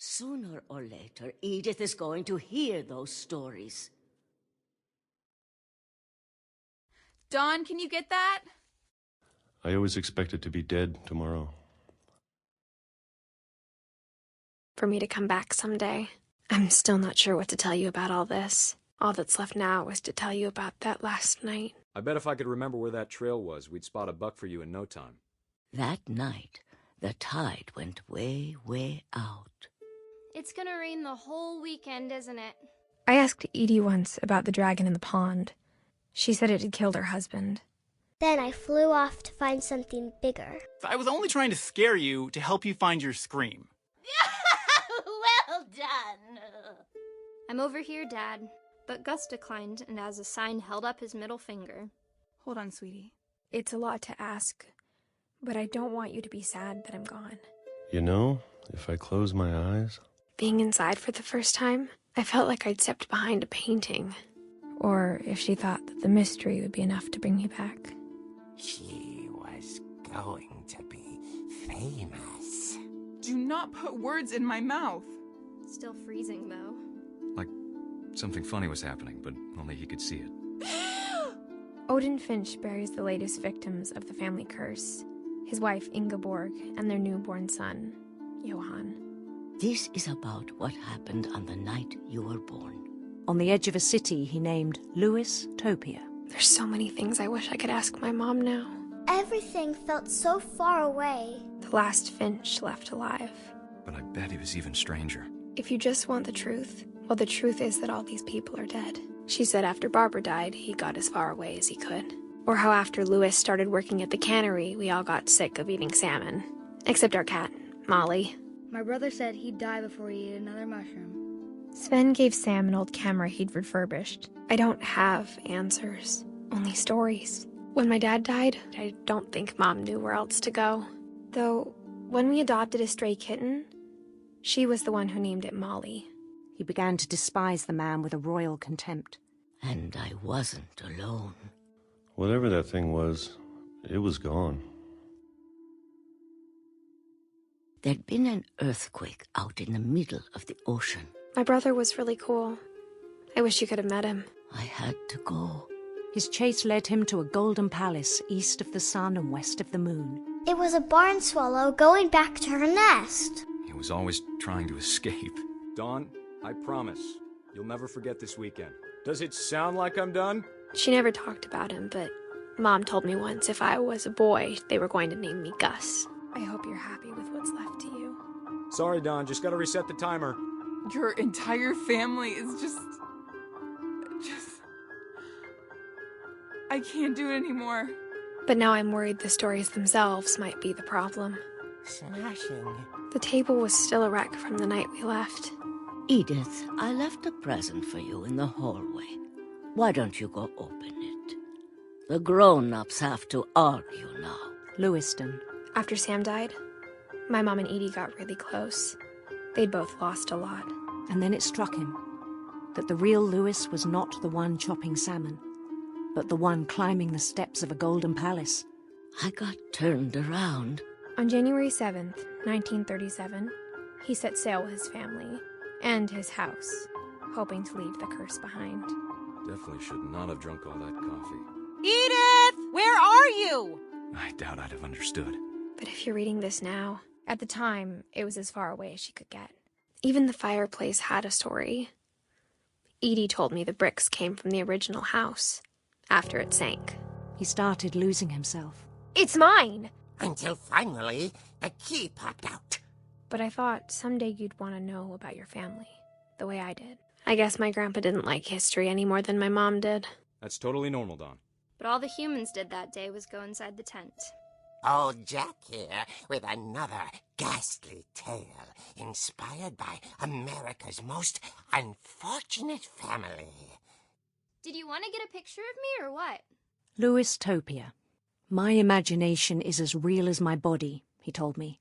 Sooner or later, Edith is going to hear those stories. Dawn, can you get that? I always expected to be dead tomorrow. For me to come back someday. I'm still not sure what to tell you about all this. All that's left now is to tell you about that last night. I bet if I could remember where that trail was, we'd spot a buck for you in no time. That night, the tide went way, way out. It's gonna rain the whole weekend, isn't it? I asked Edie once about the dragon in the pond. She said it had killed her husband. Then I flew off to find something bigger. I was only trying to scare you to help you find your scream. Well done! I'm over here, Dad. But Gus declined and as a sign held up his middle finger. Hold on, sweetie. It's a lot to ask, but I don't want you to be sad that I'm gone. You know, if I close my eyes... Being inside for the first time, I felt like I'd stepped behind a painting. Or if she thought that the mystery would be enough to bring me back. She was going to be famous. Do not put words in my mouth. Still freezing, though. Like something funny was happening, but only he could see it. Odin Finch buries the latest victims of the family curse. His wife, Ingeborg, and their newborn son, Johann. This is about what happened on the night you were born. On the edge of a city he named Lewis Topia. There's so many things I wish I could ask my mom now. Everything felt so far away. The last Finch left alive. But I bet he was even stranger. If you just want the truth, well, the truth is that all these people are dead. She said after Barbara died, he got as far away as he could. Or how after Lewis started working at the cannery, we all got sick of eating salmon. Except our cat, Molly. My brother said he'd die before he ate another mushroom. Sven gave Sam an old camera he'd refurbished. I don't have answers, only stories. When my dad died, I don't think Mom knew where else to go. Though, when we adopted a stray kitten, she was the one who named it Molly. He began to despise the man with a royal contempt. And I wasn't alone. Whatever that thing was, it was gone. There'd been an earthquake out in the middle of the ocean. My brother was really cool. I wish you could have met him. I had to go. His chase led him to a golden palace east of the sun and west of the moon. It was a barn swallow going back to her nest. He was always trying to escape. Dawn, I promise, you'll never forget this weekend. Does it sound like I'm done? She never talked about him, but Mom told me once if I was a boy, they were going to name me Gus. I hope you're happy with what's left to you. Sorry, Dawn, just gotta reset the timer. Your entire family is just... I can't do it anymore. But now I'm worried the stories themselves might be the problem. Smashing. The table was still a wreck from the night we left. Edith, I left a present for you in the hallway. Why don't you go open it? The grown-ups have to argue now. Lewiston. After Sam died, my mom and Edie got really close. They'd both lost a lot. And then it struck him that the real Lewis was not the one chopping salmon, but the one climbing the steps of a golden palace. I got turned around. On January 7th, 1937, he set sail with his family and his house, hoping to leave the curse behind. Definitely should not have drunk all that coffee. Edith! Where are you? I doubt I'd have understood. But if you're reading this now, at the time, it was as far away as she could get. Even the fireplace had a story. Edie told me the bricks came from the original house, after it sank. He started losing himself. It's mine! Until finally, the key popped out. But I thought someday you'd want to know about your family, the way I did. I guess my grandpa didn't like history any more than my mom did. That's totally normal, Dawn. But all the humans did that day was go inside the tent. Old Jack here with another ghastly tale inspired by America's most unfortunate family. Did you want to get a picture of me or what? Lewis Topia. My imagination is as real as my body, he told me.